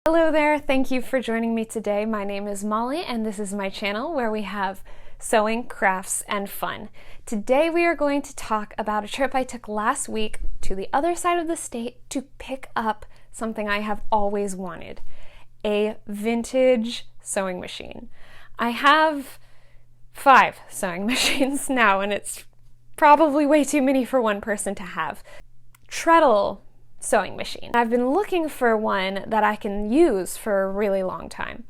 Hello there, thank you for joining me today. My name is Molly and this is my channel where we have sewing, crafts, and fun. Today we are going to talk about a trip I took last week to the other side of the state to pick up something I have always wanted, a vintage sewing machine. I have 5 sewing machines now and it's probably way too many for one person to have. Treadle sewing machine. I've been looking for one that I can use for a really long time.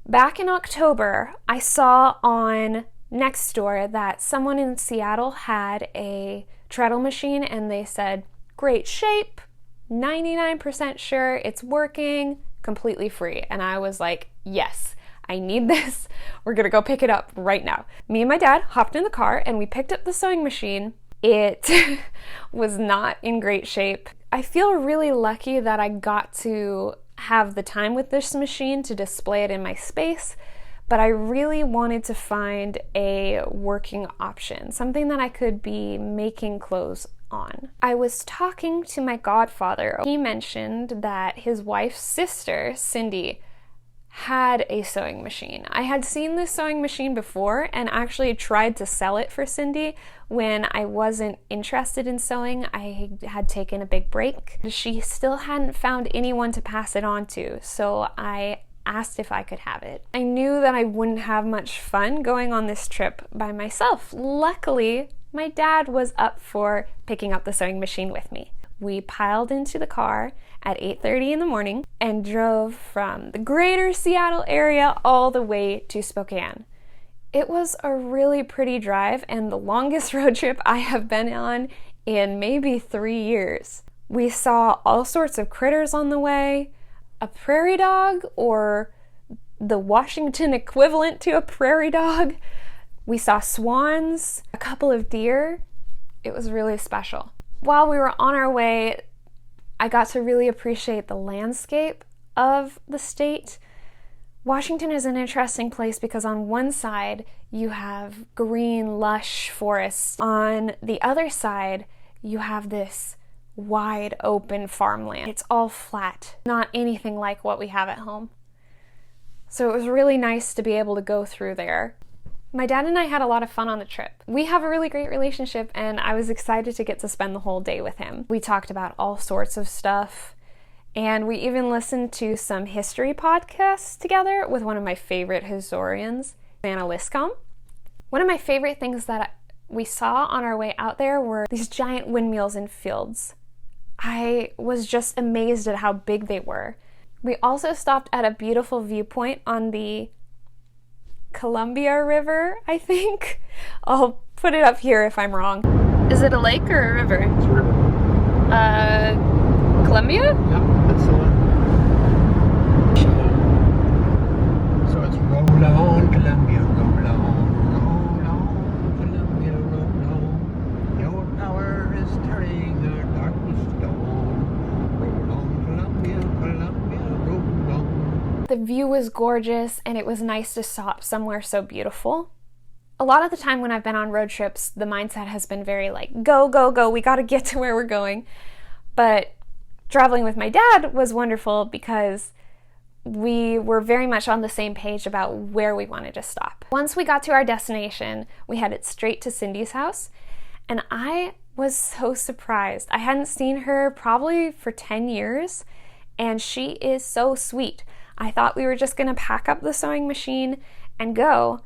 Back in October, I saw on Nextdoor that someone in Seattle had a treadle machine and they said, great shape, 99% sure it's working, completely free. And I was like, yes, I need this. We're gonna go pick it up right now. Me and my dad hopped in the car and we picked up the sewing machine. It was not in great shape. I feel really lucky that I got to have the time with this machine to display it in my space, but I really wanted to find a working option, something that I could be making clothes on. I was talking to my godfather. He mentioned that his wife's sister, Cindy, had a sewing machine. I had seen this sewing machine before and actually tried to sell it for Cindy when I wasn't interested in sewing. I had taken a big break. She still hadn't found anyone to pass it on to, so I asked if I could have it. I knew that I wouldn't have much fun going on this trip by myself. Luckily, my dad was up for picking up the sewing machine with me. We piled into the car at 8:30 in the morning and drove from the greater Seattle area all the way to Spokane. It was a really pretty drive and the longest road trip I have been on in maybe 3 years. We saw all sorts of critters on the way, a prairie dog or the Washington equivalent to a prairie dog. We saw swans, a couple of deer. It was really special. While we were on our way, I got to really appreciate the landscape of the state. Washington is an interesting place because on one side you have green, lush forests. On the other side, you have this wide open farmland. It's all flat, not anything like what we have at home. So it was really nice to be able to go through there. My dad and I had a lot of fun on the trip. We have a really great relationship and I was excited to get to spend the whole day with him. We talked about all sorts of stuff and we even listened to some history podcasts together with one of my favorite historians, Anna Liscombe. One of my favorite things that we saw on our way out there were these giant windmills in fields. I was just amazed at how big they were. We also stopped at a beautiful viewpoint on the Columbia River, I think. I'll put it up here if I'm wrong. Is it a lake or a river? It's a river. Columbia? Yeah, that's the one. So it's roll on, Columbia, roll on, Columbia, roll on. Your power is turning the darkness to dawn. Roll on, Columbia, Columbia, roll on. The view was gorgeous and it was nice to stop somewhere so beautiful. A lot of the time when I've been on road trips, the mindset has been very like, go, go, go, we gotta get to where we're going. But traveling with my dad was wonderful because we were very much on the same page about where we wanted to stop. Once we got to our destination, we headed straight to Cindy's house and I was so surprised. I hadn't seen her probably for 10 years and she is so sweet. I thought we were just gonna pack up the sewing machine and go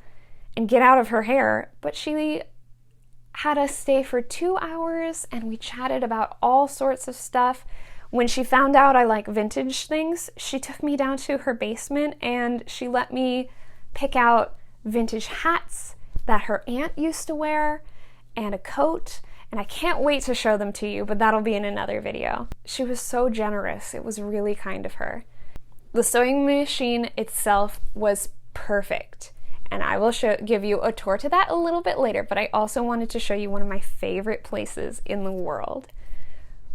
and get out of her hair, but she had us stay for 2 hours and we chatted about all sorts of stuff. When she found out I like vintage things, she took me down to her basement and she let me pick out vintage hats that her aunt used to wear and a coat, and I can't wait to show them to you, but that'll be in another video. She was so generous. It was really kind of her. The sewing machine itself was perfect, and I will give you a tour to that a little bit later, but I also wanted to show you one of my favorite places in the world.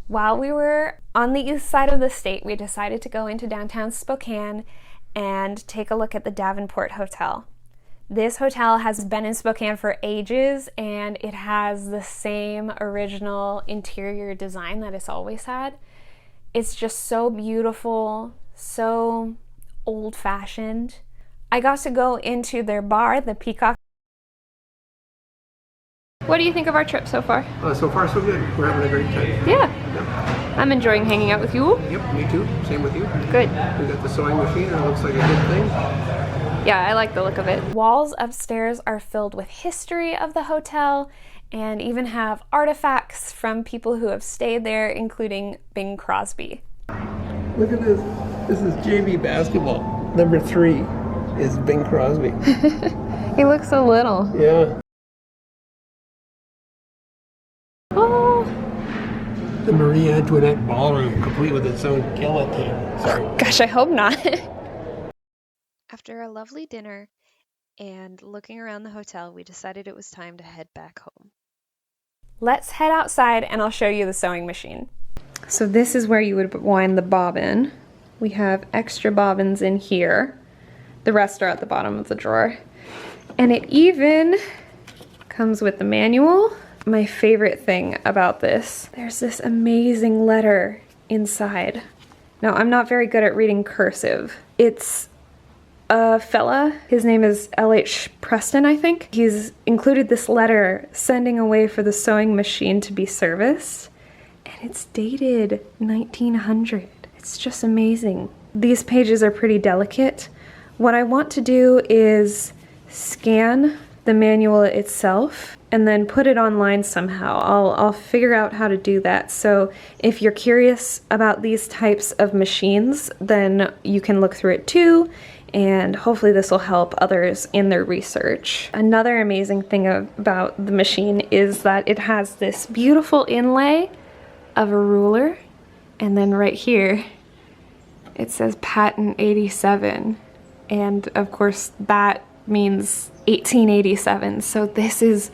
While we were on the east side of the state, we decided to go into downtown Spokane and take a look at the Davenport Hotel. This hotel has been in Spokane for ages and it has the same original interior design that it's always had. It's just so beautiful, so old-fashioned. I got to go into their bar, the Peacock. What do you think of our trip so far? So far so good. We're having a great time. Yeah. Yep. I'm enjoying hanging out with you. Yep, me too. Same with you. Good. We got the sewing machine and it looks like a good thing. Yeah, I like the look of it. Walls upstairs are filled with history of the hotel and even have artifacts from people who have stayed there, including Bing Crosby. Look at this. This is JV basketball. Number 3 is Bing Crosby. He looks so little. Yeah. Oh. The Marie Antoinette ballroom, complete with its own guillotine. Sorry. Gosh, I hope not. After a lovely dinner and looking around the hotel, we decided it was time to head back home. Let's head outside and I'll show you the sewing machine. So this is where you would wind the bobbin. We have extra bobbins in here. The rest are at the bottom of the drawer. And it even comes with the manual. My favorite thing about this, there's this amazing letter inside. Now, I'm not very good at reading cursive. It's a fella, his name is L.H. Preston, I think. He's included this letter sending away for the sewing machine to be serviced, and it's dated 1900. It's just amazing. These pages are pretty delicate. What I want to do is scan the manual itself and then put it online somehow. I'll figure out how to do that. So if you're curious about these types of machines, then you can look through it too, and hopefully this will help others in their research. Another amazing thing about the machine is that it has this beautiful inlay of a ruler, and then right here it says patent 87, and of course that means 1887, so this is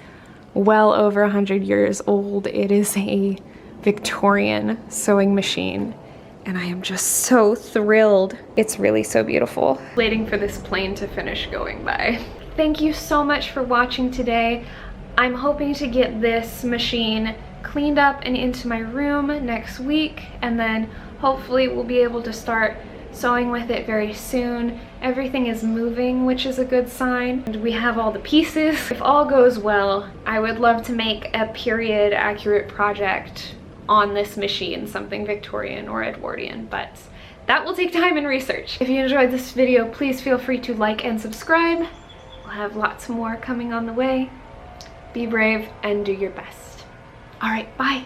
well over 100 years old. It is a Victorian sewing machine, and I am just so thrilled. It's really so beautiful. Waiting for this plane to finish going by. Thank you so much for watching today. I'm hoping to get this machine cleaned up and into my room next week, and then hopefully we'll be able to start sewing with it very soon. Everything is moving, which is a good sign, and we have all the pieces. If all goes well, I would love to make a period accurate project on this machine, something Victorian or Edwardian, but that will take time and research. If you enjoyed this video, please feel free to like and subscribe. We'll have lots more coming on the way. Be brave and do your best. All right, bye.